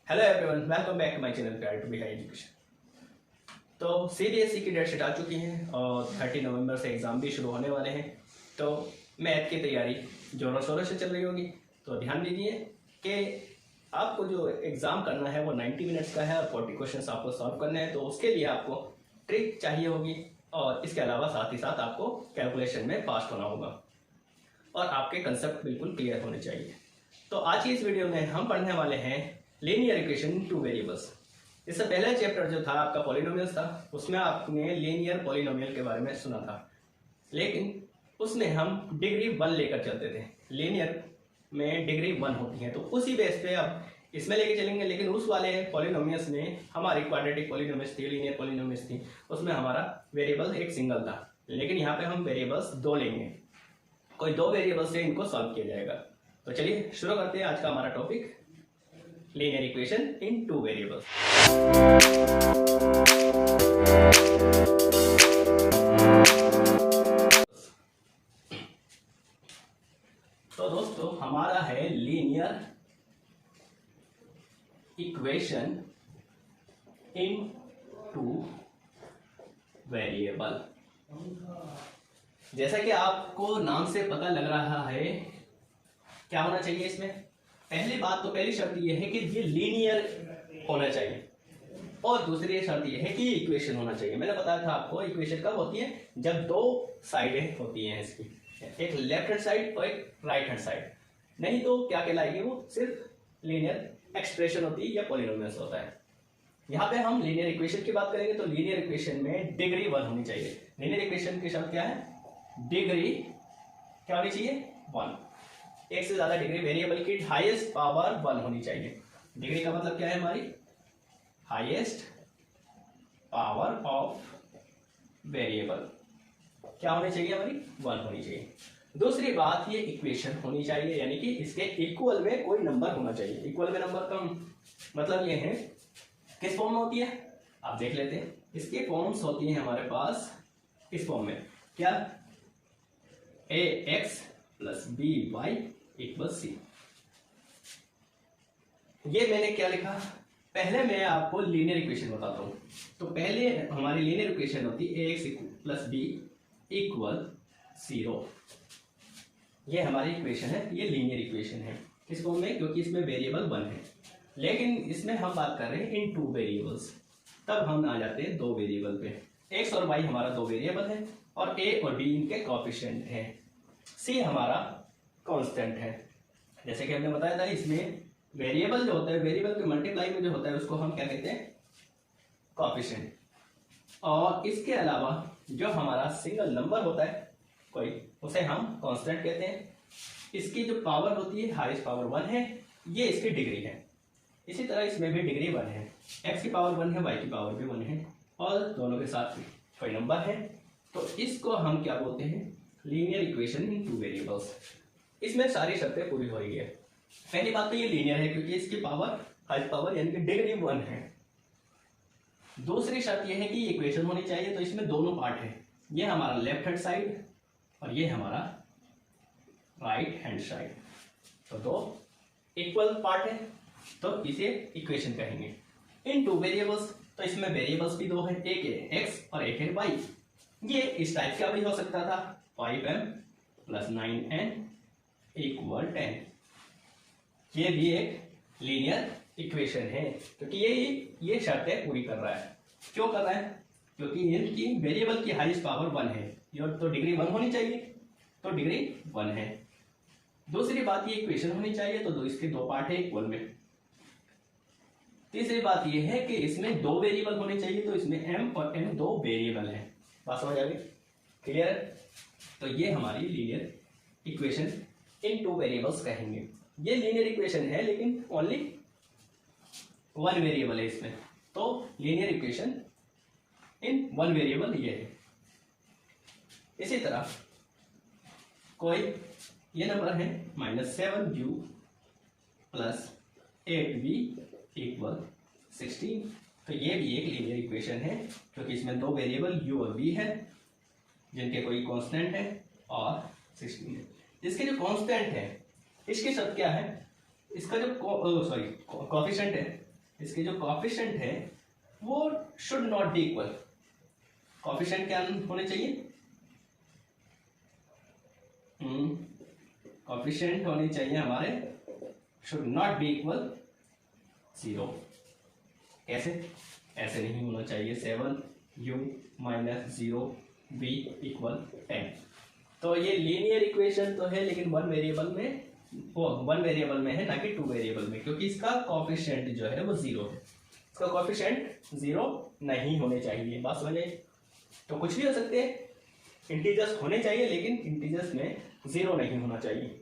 Hello everyone, welcome back to my channel प्यार to be high education. तो CBSE की date sheet आ चुकी है और 30 नवंबर से एग्ज़ाम भी शुरू होने वाले हैं। तो मैथ की तैयारी जोरों शोरों से चल रही होगी। तो ध्यान दीजिए कि आपको जो एग्ज़ाम करना है वो 90 मिनट्स का है और 40 क्वेश्चन आपको सॉल्व करने हैं। तो उसके लिए आपको ट्रिक चाहिए होगी और इसके अलावा साथ ही साथ आपको कैलकुलेशन में पास होना होगा और आपके कंसेप्ट बिल्कुल क्लियर होने चाहिए। तो आज की इस वीडियो में हम पढ़ने वाले हैं linear equation in two variables. इससे पहले चैप्टर जो था आपका पॉलिनोमियल्स था, उसमें आपने लीनियर पॉलिनोमियल के बारे में सुना था, लेकिन उसमें हम डिग्री 1 लेकर चलते थे। लीनियर में डिग्री 1 होती है, तो उसी बेस पे अब इसमें लेके चलेंगे। लेकिन उस वाले पॉलिनोमियल्स में हमारी क्वाड्रेटिक पॉलिनोमियल्स थी, लीनियर पॉलिनोमियल्स थी, उसमें हमारा वेरिएबल एक सिंगल था। लेकिन यहाँ पे हम वेरिएबल्स 2 लेंगे, कोई 2 वेरिएबल से इनको सॉल्व किया जाएगा। तो चलिए शुरू करते हैं आज का हमारा topic, linear equation in 2 variables. तो दोस्तों हमारा है लीनियर इक्वेशन इन 2 वेरिएबल। जैसा कि आपको नाम से पता लग रहा है, क्या होना चाहिए इसमें? पहली बात तो पहली शर्त ये है कि ये लीनियर होना चाहिए और दूसरी शर्त ये है कि इक्वेशन होना चाहिए। मैंने बताया था आपको इक्वेशन कब होती है, जब 2 साइडें होती हैं इसकी, एक लेफ्ट हैंड साइड और एक राइट हैंड साइड। नहीं तो क्या कहलाएगी, वो सिर्फ लीनियर एक्सप्रेशन होती है या पॉलिनोमियल्स होता है। यहाँ पे हम लीनियर इक्वेशन की बात करेंगे तो लीनियर इक्वेशन में डिग्री 1 होनी चाहिए। लीनियर इक्वेशन की शर्त क्या है? डिग्री क्या होनी चाहिए? 1। एक से ज्यादा डिग्री वेरिएबल की हाईएस्ट पावर 1 होनी चाहिए। डिग्री का मतलब क्या है? हमारी हाईएस्ट पावर ऑफ वेरिएबल क्या होनी चाहिए? हमारी 1 होनी चाहिए। दूसरी बात, ये इक्वेशन होनी चाहिए, यानी कि इसके इक्वल में कोई नंबर होना चाहिए। इक्वल में नंबर का मतलब ये है, किस फॉर्म में होती है आप देख लेते हैं। इसकी फॉर्म्स होती हैं हमारे पास इस फॉर्म में, क्या? ax plus B Y equal C. ये मैंने क्या लिखा? पहले मैं आपको लीनियर इक्वेशन बताता हूं। तो पहले हमारी लीनियर इक्वेशन होती है ax प्लस बी इक्वल 0। ये हमारी इक्वेशन है, ये लीनियर इक्वेशन है किस फॉर्म में? क्योंकि इसमें वेरिएबल 1 है। लेकिन इसमें हम बात कर रहे हैं इन 2 वेरिएबल्स, तब हम आ जाते हैं 2 वेरिएबल पे। x और y हमारा 2 वेरिएबल है और a और b इनके कोएफिशिएंट है, c हमारा कांस्टेंट है। जैसे कि हमने बताया था, इसमें वेरिएबल जो होता है, वेरिएबल के मल्टीप्लाई में जो होता है उसको हम क्या कहते हैं? कोएफिशिएंट। और इसके अलावा जो हमारा सिंगल नंबर होता है कोई, उसे हम कांस्टेंट कहते हैं। इसकी जो पावर होती है, हाईएस्ट पावर 1 है, ये इसकी डिग्री है। इसी तरह इसमें भी डिग्री 1 है, x की पावर 1 है, y की पावर भी 1 है और दोनों के साथ कोई नंबर है। तो इसको हम क्या बोलते हैं? Linear equation in 2 variables. इसमें सारी शर्तें पूरी हो गई है। पहली बात तो ये लीनियर है क्योंकि इसकी पावर हाईएस्ट पावर यानी कि डिग्री 1 है। दूसरी शर्त यह है कि इक्वेशन होनी चाहिए, तो इसमें दोनों पार्ट है, ये हमारा लेफ्ट हैंड साइड और ये हमारा राइट हैंड साइड। तो 2 इक्वल पार्ट है, तो इसे इक्वेशन कहेंगे। इन 2 वेरिएबल्स, तो इसमें वेरिएबल्स भी 2 है, एक है x और एक है y। ये इस टाइप का भी हो सकता था, 5m प्लस 9n इक्वल 10। ये भी एक लीनियर इक्वेशन है क्योंकि ये शर्तें पूरी कर रहा है। क्यों कर रहा है? क्योंकि इनकी वेरिएबल की हाईएस्ट पावर 1 है, तो डिग्री 1 होनी चाहिए, तो डिग्री 1 है। दूसरी बात, ये इक्वेशन होनी चाहिए, तो इसके 2 पार्ट है इक्वल में। तीसरी बात ये है कि इसमें 2 वेरिएबल होने चाहिए, तो इसमें m और n 2 वेरिएबल है। बात समझ आ गई? क्लियर? तो ये हमारी लीनियर इक्वेशन इन 2 वेरिएबल्स कहेंगे। ये लीनियर इक्वेशन है लेकिन ओनली 1 वेरिएबल है इसमें, तो लीनियर इक्वेशन इन 1 वेरिएबल ये है। इसी तरह कोई ये नंबर है -7u प्लस 8v इक्वल 16, तो ये भी एक लीनियर इक्वेशन है क्योंकि इसमें 2 वेरिएबल u और v है जिनके कोई कांस्टेंट है और 16 है। इसके जो कांस्टेंट है, इसकी शर्त क्या है? इसका जो कोएफिशिएंट है इसके जो कॉफिशिएंट है वो should not be equal. Coefficient क्या होने चाहिए? कॉफिशिएंट होने चाहिए हमारे शुड नॉट बी इक्वल 0। कैसे? ऐसे नहीं होना चाहिए। 7u minus 0v equal 10। तो ये लीनियर इक्वेशन तो है लेकिन वन वेरिएबल में है ना कि टू वेरिएबल में, क्योंकि इसका कॉफिशिएंट जो है वो 0 है। इसका कॉफिशिएंट 0 नहीं होने चाहिए। बात समझ आई? तो कुछ भी हो सकते हैं, इंटीजर्स होने चाहिए लेकिन इंटीजर्स में 0 नहीं होना चाहिए।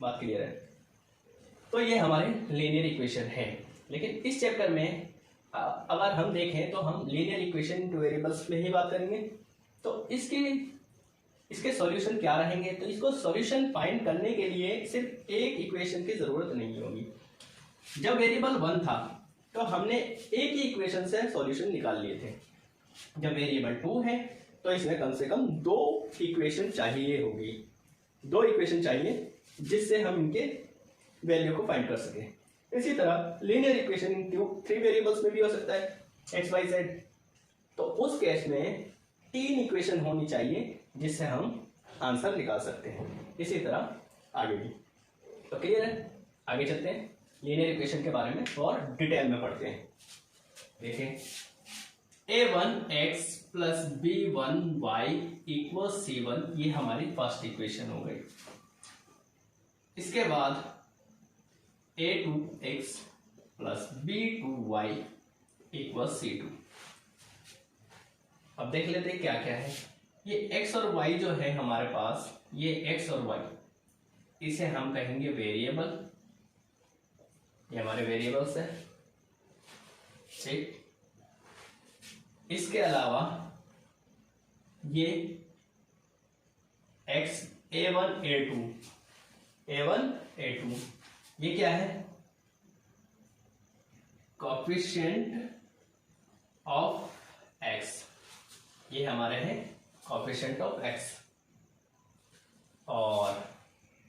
बात क्लियर है? तो ये हमारे लीनियर इक्वेशन है। लेकिन इस चैप्टर में अगर हम देखें तो हम लीनियर इक्वेशन टू वेरिएबल्स में ही बात करेंगे। तो इसके सॉल्यूशन क्या रहेंगे? तो इसको सॉल्यूशन फाइंड करने के लिए सिर्फ एक इक्वेशन की जरूरत नहीं होगी। जब वेरिएबल 1 था तो हमने एक ही इक्वेशन से सॉल्यूशन निकाल लिए थे। जब वेरिएबल 2 है तो इसमें कम से कम 2 इक्वेशन चाहिए होगी। 2 इक्वेशन चाहिए जिससे हम इनके वैल्यू को फाइंड कर सकें। इसी तरह लीनियर इक्वेशन इन 3 वेरिएबल्स में भी हो सकता है, एक्स वाई जेड। तो उस केस में 3 इक्वेशन होनी चाहिए जिससे हम आंसर निकाल सकते हैं। इसी तरह आगे भी। तो क्लियर है? आगे चलते हैं, लीनियर इक्वेशन के बारे में और डिटेल में पढ़ते हैं। देखें, a1x plus b1y equal c1, ये हमारी फर्स्ट इक्वेशन हो गई। इसके बाद a2x plus b2y equal c2। अब देख लेते हैं क्या क्या है। ये x और y जो है हमारे पास, ये x और y, इसे हम कहेंगे वेरिएबल। ये हमारे वेरिएबल्स है, ठीक। इसके अलावा ये x a1 a2 ये क्या है? Coefficient of x। ये हमारे हैं कोफिशिएंट ऑफ x। और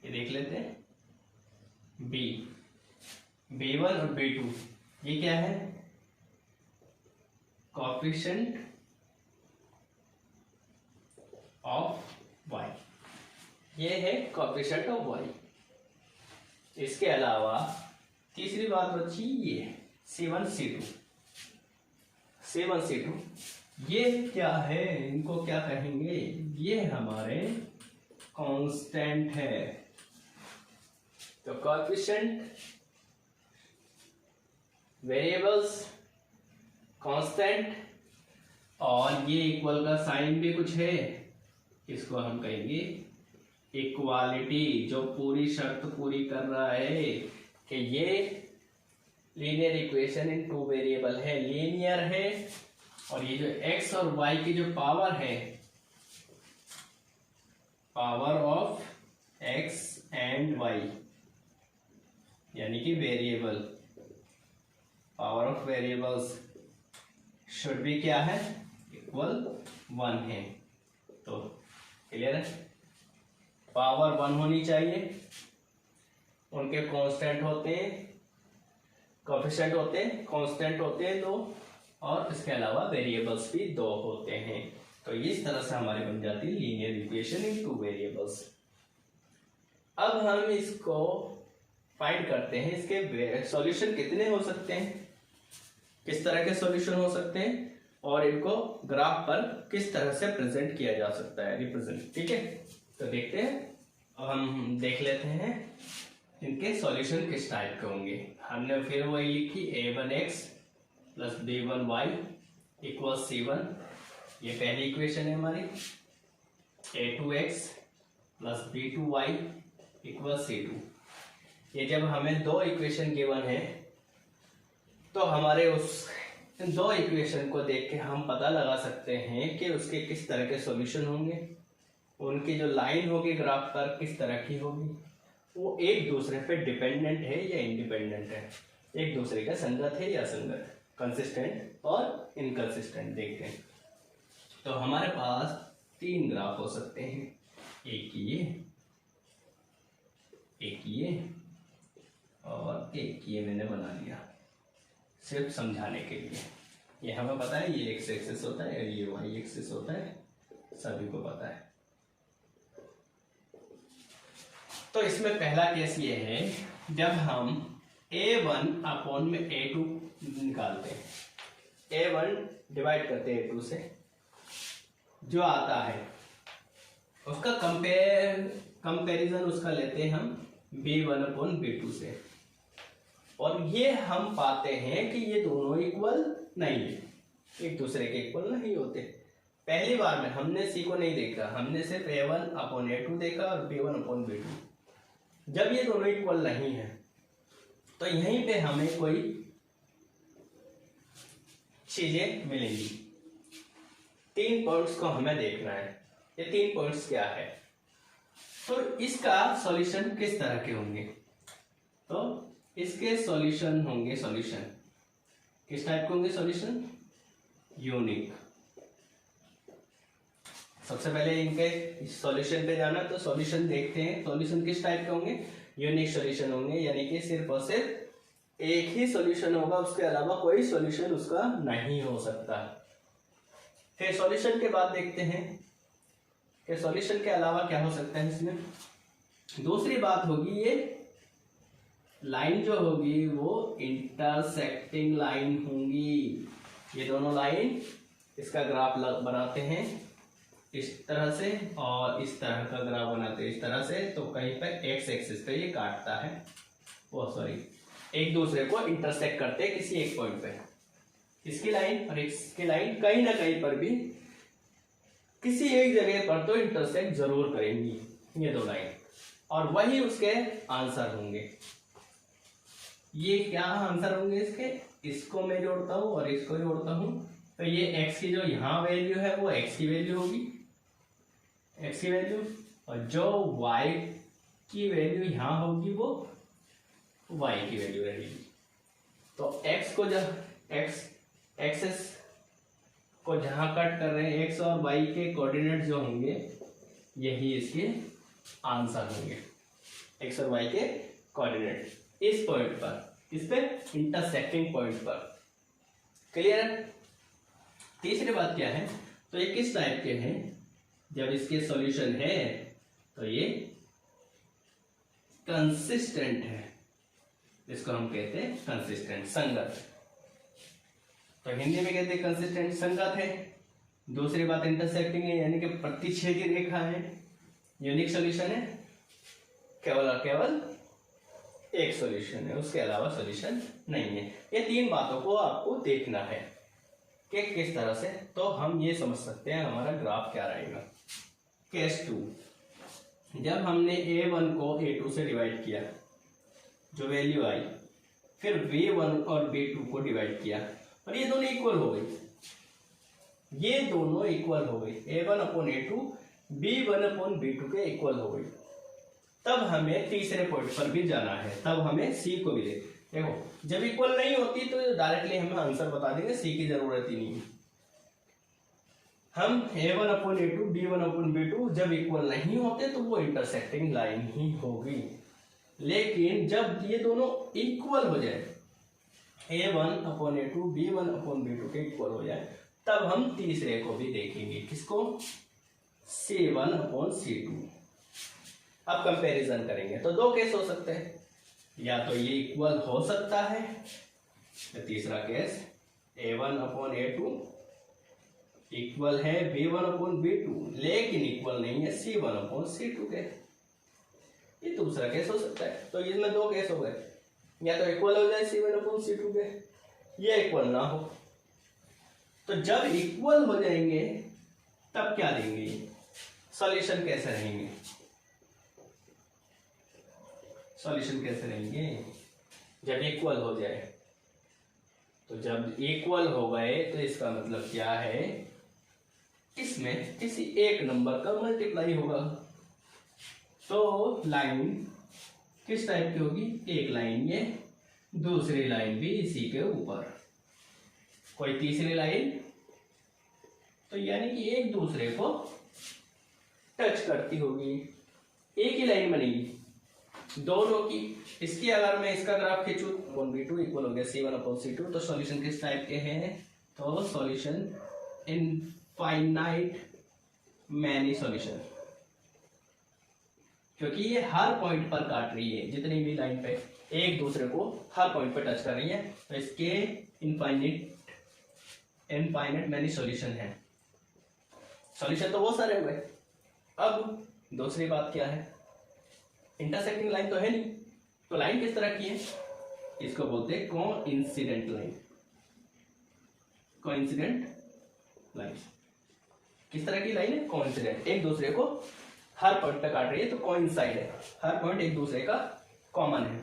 ये देख लेते हैं b1 और b2 ये क्या है? Coefficient of y। ये है कोफिशिएंट ऑफ y। इसके अलावा तीसरी बात बची ये C1 C2। ये क्या है? इनको क्या कहेंगे? ये हमारे कांस्टेंट है। तो कोएफिशिएंट, वेरिएबल्स, कांस्टेंट और ये इक्वल का साइन भी कुछ है, इसको हम कहेंगे इक्वालिटी। जो पूरी शर्त पूरी कर रहा है कि ये लीनियर इक्वेशन इन 2 वेरिएबल है, लीनियर है, और ये जो x और y की जो पावर है, power of x and y, यानी कि variable, power of variables should be क्या है? इक्वल 1 है। तो क्लियर है? पावर 1 होनी चाहिए, उनके कांस्टेंट होते हैं, कोएफिशिएंट होते हैं, कांस्टेंट होते हैं 2, और इसके अलावा वेरिएबल्स भी 2 होते हैं। तो इस तरह से हमारी बन जाती है लीनियर इक्वेशन इन 2 वेरिएबल्स। अब हम इसको फाइंड करते हैं, इसके सॉल्यूशन कितने हो सकते हैं, किस तरह के सॉल्यूशन हो सकते हैं, और इनको ग्राफ पर किस तरह से प्रेजेंट किया जा सकता है, रिप्रेजेंट। ठीक है, तो देखते हैं। अब हम देख लेते हैं इनके सॉल्यूशन किस टाइप के होंगे। हमने फिर वही लिखी a1x plus b1y equal c1, ये पहली इक्वेशन है हमारी। a2x plus b2y equal c2। ये जब हमें 2 इक्वेशन गिवन है तो हमारे उस 2 इक्वेशन को देख के हम पता लगा सकते हैं कि उसके किस तरह के सॉल्यूशन होंगे, उनकी जो लाइन होगी ग्राफ पर किस तरह की होगी, वो एक दूसरे पे डिपेंडेंट है या इंडिपेंडेंट है, एक दूसरे का संगत है या असंगत, कंसिस्टेंट और इनकंसिस्टेंट देखते हैं। तो हमारे पास 3 ग्राफ हो सकते हैं, एक ये और एक ये मैंने बना लिया सिर्फ समझाने के लिए। ये हमें पता है ये एक्स एक्सिस होता है और ये वाई एक्सिस होता है, सभी को पता है। तो इसमें पहला केस ये है जब हम a1 अपॉन में a2 निकालते हैं, a1 डिवाइड करते हैं a2 से, जो आता है उसका कंपैरिजन उसका लेते हैं हम b1 अपॉन b2 से, और ये हम पाते हैं कि ये दोनों इक्वल नहीं है, एक दूसरे के इक्वल नहीं होते। पहली बार में हमने सी को नहीं देखा, हमने सिर्फ a1 अपॉन a2 देखा और b1 अपॉन b2। जब ये दोनों इक्वल नहीं है तो यहीं पे हमें कोई चीजें मिलेंगी। 3 पॉइंट्स को हमें देखना है, ये 3 पॉइंट्स क्या है। तो इसका सॉल्यूशन किस तरह के होंगे, तो इसके सॉल्यूशन होंगे, सॉल्यूशन किस टाइप के होंगे, सॉल्यूशन यूनिक। सबसे पहले इनके सॉल्यूशन पे जाना, तो सॉल्यूशन देखते हैं सॉल्यूशन किस टाइप के होंगे, यूनिक सॉल्यूशन होंगे, यानी कि सिर्फ और सिर्फ एक ही सॉल्यूशन होगा, उसके अलावा कोई सॉल्यूशन उसका नहीं हो सकता। फिर सॉल्यूशन के बाद देखते हैं कि सॉल्यूशन के अलावा क्या हो सकता है इसमें। दूसरी बात होगी ये लाइन जो होगी वो इंटरसेक्टिंग लाइन होंगी। ये दोनों लाइन इसका ग्राफ बनाते हैं इस तरह से और इस तरह का ग्राफ बनाते हैं इस तरह से, तो कहीं पर एक्स एक्सिस पे ये काटता है, वो सॉरी एक दूसरे को इंटरसेक्ट करते हैं किसी एक पॉइंट पे। इसकी लाइन और इसकी लाइन कहीं ना कहीं पर भी किसी एक जगह पर तो इंटरसेक्ट जरूर करेंगी ये दो लाइन, और वही उसके आंसर होंगे। ये क्या आंसर होंगे इसके, इसको मैं जोड़ता हूं और इसको जोड़ता हूं, तो ये x की जो यहाँ वैल्यू है वो x की वैल्यू होगी, x की वैल्यू, और जो y की वैल्यू यहाँ होगी वो y की वैल्यू रहेगी। तो x को जब एक्सेस को जहां कट कर रहे हैं x और y के कोऑर्डिनेट जो होंगे यही इसके आंसर होंगे, x और y के कोऑर्डिनेट इस पॉइंट पर, इस पे इंटरसेक्टिंग पॉइंट पर। क्लियर है। तीसरी बात क्या है, तो ये किस टाइप के हैं, जब इसके सॉल्यूशन है तो ये कंसिस्टेंट है, इसको हम कहते हैं कंसिस्टेंट, संगत। तो हिंदी में कहते हैं कंसिस्टेंट, संगत है। दूसरी बात इंटरसेक्टिंग है, यानी कि प्रतिच्छेदी रेखा है। यूनिक सॉल्यूशन है, केवल और केवल एक सॉल्यूशन है, उसके अलावा सॉल्यूशन नहीं है। ये 3 बातों को आपको देखना है कि किस तरह से, तो हम ये समझ सकते हैं हमारा ग्राफ क्या रहेगा। केस 2, जब हमने a1 को a2 से डिवाइड किया, जो वैल्यू आई, फिर b1 और b2 को डिवाइड किया और ये दोनों इक्वल हो गई, ये दोनों इक्वल हो गई, a1 upon a2 b1 upon b2 के इक्वल हो गई। तब हमें तीसरे पॉइंट पर भी जाना है, तब हमें सी को भी देखो, जब इक्वल नहीं होती तो डायरेक्टली हमें आंसर बता देंगे, सी की जरूरत ही नहीं है। हम a1 upon a2 b1 upon b2 जब इक्वल नहीं होते तो वो इंटरसेक्टिंग लाइन ही होगी। लेकिन जब ये दोनों इक्वल हो जाए, a1 upon a2 b1 upon b2 के इक्वल हो जाए, तब हम तीसरे को भी देखेंगे, किसको, c1 अपॉन c2। अब कंपैरिजन करेंगे तो 2 केस हो सकते हैं, या तो ये इक्वल हो सकता है, तो तीसरा case a1 upon a2 equal है b1 अपॉन b2, लेकिन इक्वल नहीं है c1 अपॉन c2 के, ये दूसरा केस हो सकता है। तो इसमें 2 केस हो गए, या तो इक्वल हो जाए c1 अपॉन c2 के, ये इक्वल ना हो। तो जब इक्वल हो जाएंगे तब क्या देंगे, सॉल्यूशन कैसे रहेंगे, सॉल्यूशन कैसे रहेंगे, जब इक्वल हो जाए। तो जब इक्वल हो गए तो इसका मतलब क्या है, इसमें किसी एक नंबर का मल्टीप्लाई होगा। तो लाइन किस टाइप की होगी, एक लाइन ये, दूसरी लाइन भी इसी के ऊपर, कोई तीसरी लाइन, तो यानी कि एक दूसरे को टच करती होगी, एक ही लाइन बनेगी। दोनों की। इसकी अगर मैं इसका ग्राफ खींचूं V2 इक्वल हो गया C1/C2, तो सॉल्यूशन किस टाइप के हैं, तो सॉल्यूशन इनफाइनाइट मैनी सॉल्यूशन, क्योंकि ये हर पॉइंट पर काट रही है, जितनी भी लाइन पे एक दूसरे को हर पॉइंट पर टच कर रही है, तो इसके इनफाइनाइट मैनी सॉल्यूशन है। सॉल्यूशन तो बहुत सारे हुए। अब दूसरी बात क्या है, इंटरसेक्टिंग लाइन तो है नहीं, तो लाइन किस तरह की है, इसको बोलते हैं कोइंसिडेंट लाइन। कोइंसिडेंट लाइन किस तरह की लाइन है, कोइंसिडेंट, एक दूसरे को हर पॉइंट पे काट रही है, तो कोइंसाइड है, हर पॉइंट एक दूसरे का कॉमन है।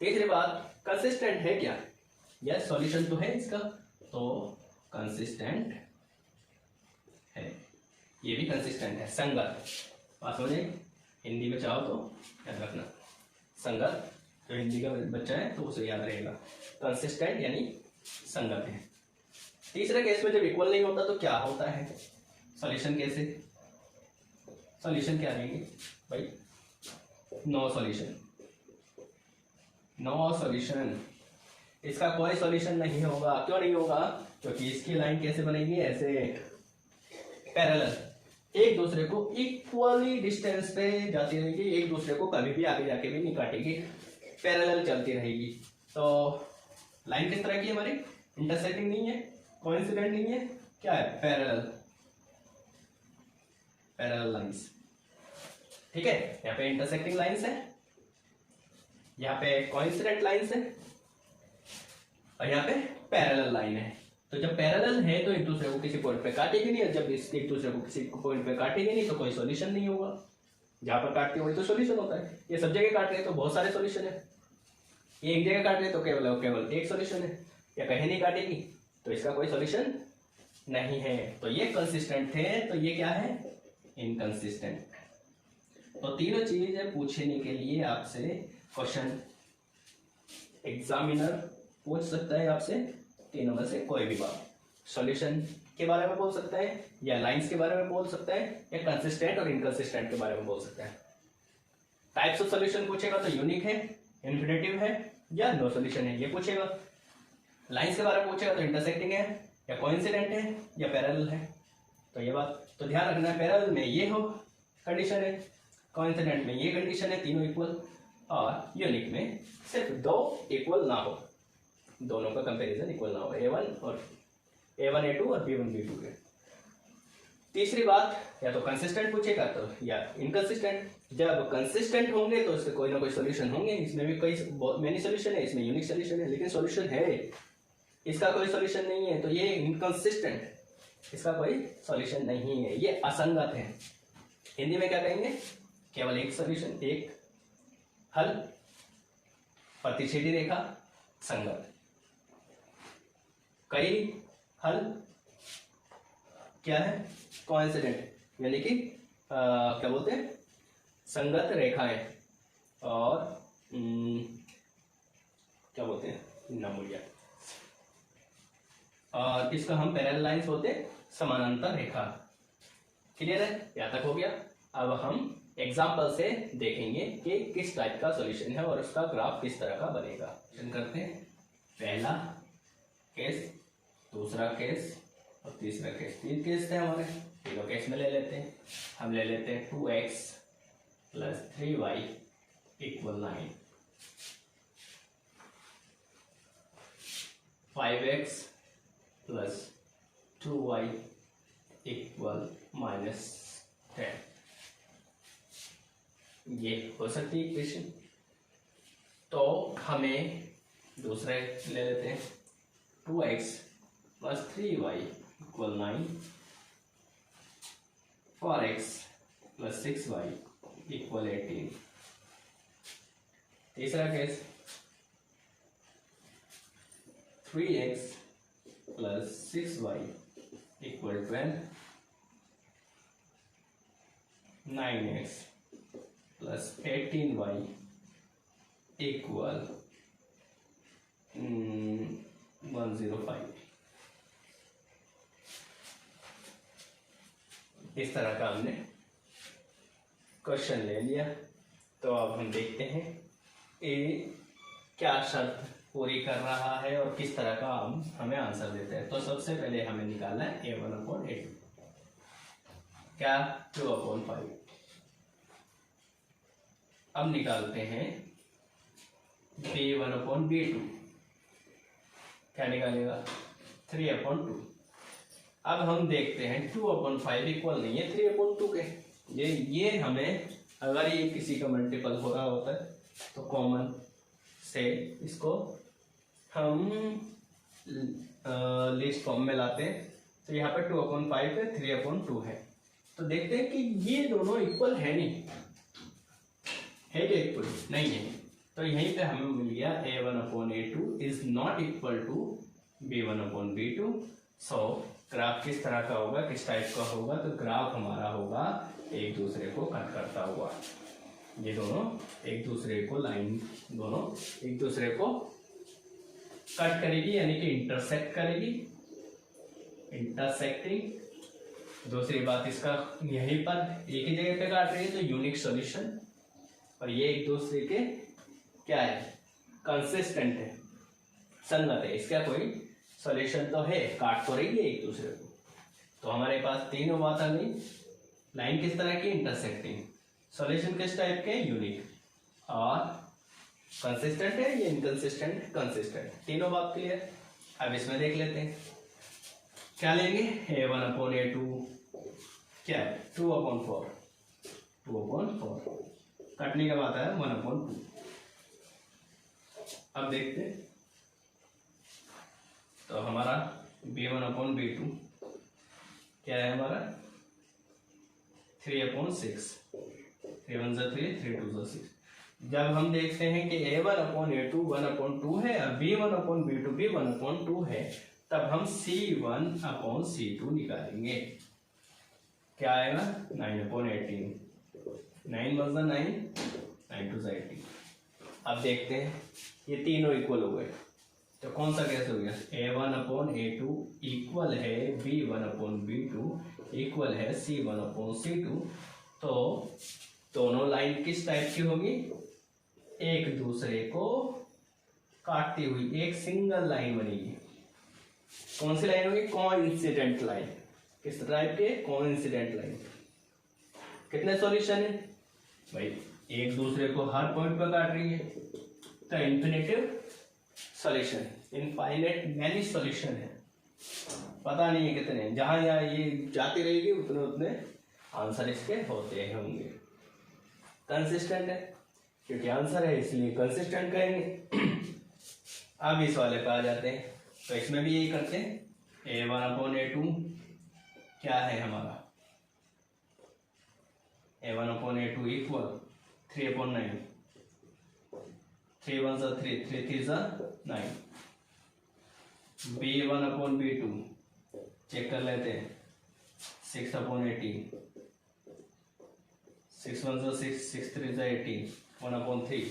तीसरी बात, कंसिस्टेंट है क्या, यह सॉल्यूशन तो है इसका, तो कंसिस्टेंट है, ये भी कंसिस्टेंट है, संगत। बात हो जाए, हिंदी में चाहो तो याद रखना, संगत, जो हिंदी का बच्चा है तो उसे याद रहेगा, कंसिस्टेंट यानी संगत है। तीसरे केस में जब इक्वल नहीं होता तो क्या होता है, सॉल्यूशन कैसे, सॉल्यूशन क्या लेंगे भाई, नो सॉल्यूशन, नो सॉल्यूशन, इसका कोई सॉल्यूशन नहीं होगा। क्यों नहीं होगा, क्योंकि इसकी लाइन कैसे बनेगी, ऐसे पैरेलल, एक दूसरे को इक्वली डिस्टेंस पे जाती रहेगी, एक दूसरे को कभी भी आगे जाके भी नहीं काटेगी, पैरेलल चलती रहेगी। तो लाइन किस तरह की है हमारी, इंटरसेक्टिंग नहीं है, कोइंसिडेंट नहीं है, क्या है, पैरेलल, पैरेलल लाइंस। ठीक है, यहाँ पे इंटरसेक्टिंग लाइंस है, यहाँ पे कोइंसिडेंट लाइंस है, और यहाँ पे पैरेलल लाइन है। तो जब पैरेलल है तो एक दूसरे को किसी पॉइंट पे काटेगी नहीं, और जब एक दूसरे को किसी पॉइंट पे काटेगी नहीं तो कोई सॉल्यूशन नहीं होगा। जहां पर काटती है वही तो सॉल्यूशन होता है। ये सब जगह काट रहे हैं तो बहुत सारे सॉल्यूशन है, ये एक जगह काट रहे हैं तो केवल एक सॉल्यूशन है, या कहीं नहीं काटेगी तो इसका कोई सॉल्यूशन नहीं है। तो ये कंसिस्टेंट है, तो ये क्या है, इनकंसिस्टेंट। तो तीनों चीजें पूछने के लिए आपसे क्वेश्चन एग्जामिनर पूछ सकता है आपसे, तीनों में से कोई भी बात, सॉल्यूशन के बारे में बोल सकता है, या लाइंस के बारे में बोल सकता है, या कंसिस्टेंट और इनकंसिस्टेंट के बारे में बोल सकता है। टाइप्स ऑफ सॉल्यूशन पूछेगा तो यूनिक है, इन्फिनेटिव है, या नो सॉल्यूशन है, ये पूछेगा। लाइंस के बारे में पूछेगा तो इंटरसेक्टिंग है, या कोइंसिडेंट है, या पैरेलल है। तो ये बात तो ध्यान रखना है, पैरेलल में ये हो कंडीशन है, कोइंसिडेंट में ये कंडीशन है, तीनों इक्वल, और यूनिक में सिर्फ दो इक्वल ना हो, दोनों का कंपैरिजन इक्वल ना हो, A1 A2 और B1 B2 के। तीसरी बात, या तो कंसिस्टेंट पूछेगा तो या इनकंसिस्टेंट। जब कंसिस्टेंट होंगे तो इसके कोई ना कोई सॉल्यूशन होंगे, इसमें भी कई मेनी सॉल्यूशन है, इसमें यूनिक सॉल्यूशन है, लेकिन सॉल्यूशन है, इसका कोई सॉल्यूशन नहीं है, तो ये इनकंसिस्टेंट, इसका कोई सॉल्यूशन नहीं है, ये असंगत है। हिंदी में क्या कहेंगे, केवल एक सॉल्यूशन, एक हल, प्रतिच्छेदी रेखा, संगत, कई हल, क्या है, कोइंसिडेंट, यानी कि क्या बोलते हैं, संगत रेखाएं, और क्या बोलते हैं, नामुड़िया, और इसका हम पैरेलल लाइंस बोलते हैं, समानांतर रेखा। क्लियर है, यहाँ तक हो गया। अब हम एग्जाम्पल से देखेंगे कि किस टाइप का सॉल्यूशन है और उसका ग्राफ किस तरह का बनेगा। करते हैं, पहला केस, दूसरा केस और तीसरा केस। तीन केस थे हमारे, तीनों केस में ले लेते हैं। हम ले लेते हैं 2x + 3y = 9, 5x + 2y = -10। ये हो सकती है इक्वेशन। तो हमें दूसरे ले लेते हैं, 2x + 3y = 9, 4x + 6y = 18। तीसरा case, 3x + 6y = 12, 9x + 18y = 105। इस तरह का हमने क्वेश्चन ले लिया। तो अब हम देखते हैं ए क्या शर्त पूरी कर रहा है और किस तरह का हम हमें आंसर देते हैं। तो सबसे पहले हमें निकालना है A1/A2, क्या 2/5। अब निकालते हैं B1/B2, क्या निकालेगा 3/2। अब हम देखते हैं 2/5 इक्वल नहीं है 3/2 के। ये हमें अगर ये किसी का मल्टीपल हो रहा होता है तो कॉमन से इसको हम लिस्ट फॉर्म में लाते हैं। तो यहाँ पे 2/5 है 3/2 है। तो देखते हैं कि ये दोनों इक्वल है नहीं, है क्या इक्वल नहीं है। तो यहीं पे हमें मिल गया A1/A2 is not equal to B1/B2। So graph किस तरह का होगा, किस टाइप का होगा, तो ग्राफ हमारा होगा एक दूसरे को कट करता हुआ। ये दोनों एक दूसरे को लाइन दोनों एक दूसरे को कट करेगी, यानी कि इंटरसेक्ट करेगी, इंटरसेक्टिंग। दूसरी बात इसका यहीं पर एक ही जगह पे काट रही है तो यूनिक सॉल्यूशन। और ये एक दूसरे के क्या है, कंसिस्टेंट है, संगत है, इसका कोई सॉल्यूशन तो है, काट तो रही है एक दूसरे को। तो हमारे पास तीनों बात आ गई। लाइन किस तरह की, इंटरसेक्टिंग, सॉल्यूशन किस टाइप के, यूनिक, और कंसिस्टेंट है या इनकंसिस्टेंट, कंसिस्टेंट, तीनों बात क्लियर। अब इसमें देख लेते हैं क्या लेंगे, A1/A2 क्या है 2/4, 2/4 काटने के बाद है 1/2। अब देखते हैं तो हमारा B1/B2 क्या है हमारा 3/6, 3 1 3 3 2 6। जब हम देखते हैं कि A1/A2 1/2 है और B1/B2 भी 1/2 है, तब हम C1/C2 निकालेंगे। क्या आएगा 9/18, 9 1 9, 9 2 18। अब देखते हैं ये तीनों इक्वल हो गए तो कौन सा कैसे हो गया, A1/A2 इक्वल है B1/B2 इक्वल है C1/C2। तो दोनों लाइन किस टाइप की होगी, एक दूसरे को काटती हुई एक सिंगल लाइन बनेगी। कौन सी लाइन होगी, कोइंसिडेंट लाइन। किस टाइप के, कोइंसिडेंट लाइन। कितने सॉल्यूशन है भाई, एक दूसरे को हर पॉइंट पर काट रही है तो infinitive solution, infinite many solution है, पता नहीं है कितने, जहां जहां ये जाती रहेगी उतने उतने आंसर इसके होते होंगे। कंसिस्टेंट है क्योंकि आंसर है इसलिए कंसिस्टेंट कहेंगे। अब इस वाले पे आ जाते हैं तो इसमें भी यही करते हैं। A1/A2 क्या है हमारा, A1/A2 इक्वल 3/9, 3 1 3 3 3 9। B1/B2 चेक कर लेते हैं 6/18, 6 1 6 6 3 18, 1/3।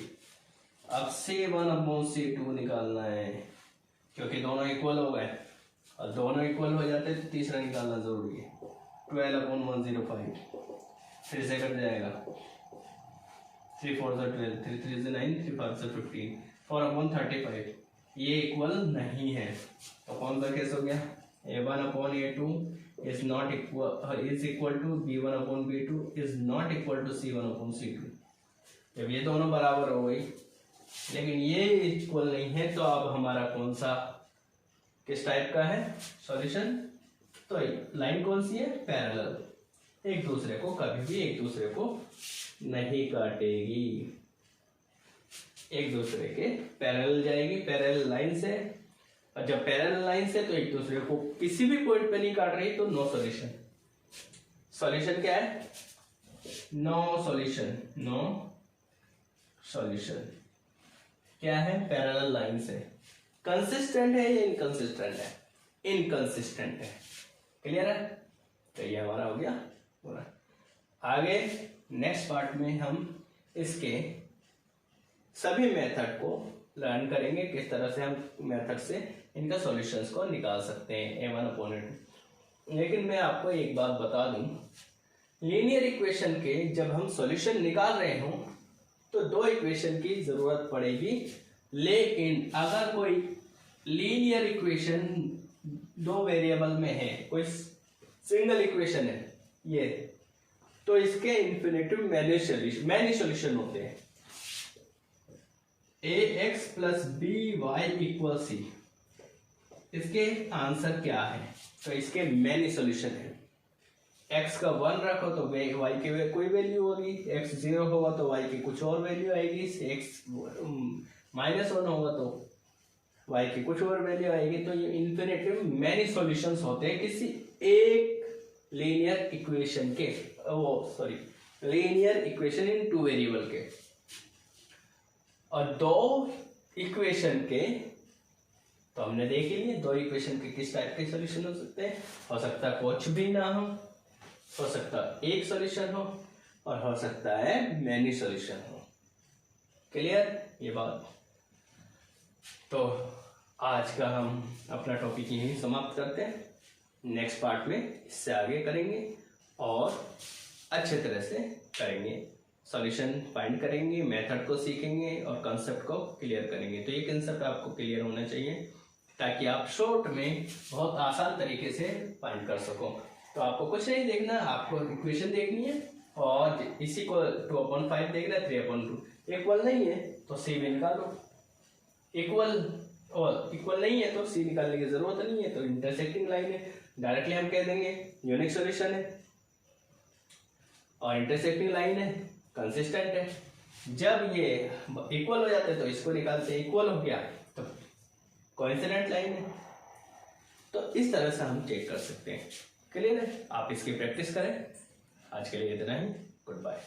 अब C1/C2 निकालना है क्योंकि दोनों इक्वल हो गए और दोनों इक्वल हो जाते तो तीसरा निकालना जरूरी है। 12/105 फिर से कट जाएगा, 3 4 12, 3 3 9, 3 5 15, 4/35। ये इक्वल नहीं है तो कौन सा केस हो गया, A1/A2 is not equal is equal to B1/B2 is not equal to C1/C2। जब ये दोनों बराबर हो गई लेकिन ये इक्वल नहीं है तो अब हमारा कौन सा किस टाइप का है सॉल्यूशन, तो लाइन कौन सी है, पैरेलल, एक दूसरे को कभी भी एक दूसरे को नहीं काटेगी, एक दूसरे के पैरेलल जाएगी, पैरेलल लाइन से। और जब पैरेलल लाइन से तो एक दूसरे को किसी भी पॉइंट पे नहीं काट रही तो नो सॉल्यूशन। सॉल्यूशन क्या है, नो सॉल्यूशन, नो सॉल्यूशन क्या है, पैरेलल लाइन से। कंसिस्टेंट है या इनकंसिस्टेंट है, इनकंसिस्टेंट है, क्लियर है। तो ये हमारा हो गया पूरा। आगे नेक्स्ट पार्ट में हम इसके सभी मेथड को लर्न करेंगे, किस तरह से हम मेथड से इनका सॉल्यूशंस को निकाल सकते हैं A1/A2। लेकिन मैं आपको एक बात बता दूं, लीनियर इक्वेशन के जब हम सॉल्यूशन निकाल रहे हों तो दो इक्वेशन की जरूरत पड़ेगी, लेकिन अगर कोई लीनियर इक्वेशन दो वेरिएबल में है, कोई सिंगल इक्वेशन है ये, तो इसके इन्फिनेटिव मैनी सॉल्यूशन होते हैं। ax plus B Y equal C, इसके आंसर क्या है? तो इसके मैनी सॉल्यूशन है। x का 1 रखो तो y के कोई वैल्यू होगी, x 0 होगा तो y की कुछ और वैल्यू आएगी, x -1 होगा तो y की कुछ और वैल्यू आएगी। तो ये इन्फिनेटिव मैनी सॉल्यूशंस होते हैं किसी एक लीनियर इक्वेशन के, linear equation in two variable के। और दो इक्वेशन के तो हमने देख ही लिए, दो इक्वेशन के किस टाइप के सॉल्यूशन हो सकते हैं। हो सकता है कुछ भी ना हो सकता है एक सॉल्यूशन हो, और हो सकता है मैनी सॉल्यूशन हो। क्लियर ये बात? तो आज का हम अपना टॉपिक यहीं समाप्त करते हैं। नेक्स्ट पार्ट में इससे आगे करेंगे और अच्छे तरह से करेंगे, सॉल्यूशन फाइंड करेंगे, मेथड को सीखेंगे और कंसेप्ट को क्लियर करेंगे। तो ये कंसेप्ट आपको क्लियर होना चाहिए ताकि आप शॉर्ट में बहुत आसान तरीके से फाइंड कर सको। तो आपको कुछ नहीं देखना, आपको इक्वेशन देखनी है और इसी को 2/5 देखना है, 3/2। इक्वल नहीं है तो सी में निकालो, इक्वल नहीं है तो सी निकालने की जरूरत नहीं है। तो इंटरसेक्टिंग लाइन है, डायरेक्टली हम कह देंगे यूनिक सॉल्यूशन है, और इंटरसेक्टिंग लाइन है, कंसिस्टेंट है। जब ये इक्वल हो जाते हैं तो इसको निकालते हैं, इक्वल हो गया तो कोइंसिडेंट लाइन है। तो इस तरह से हम चेक कर सकते हैं। क्लियर है? आप इसकी प्रैक्टिस करें। आज के लिए इतना ही। Good bye.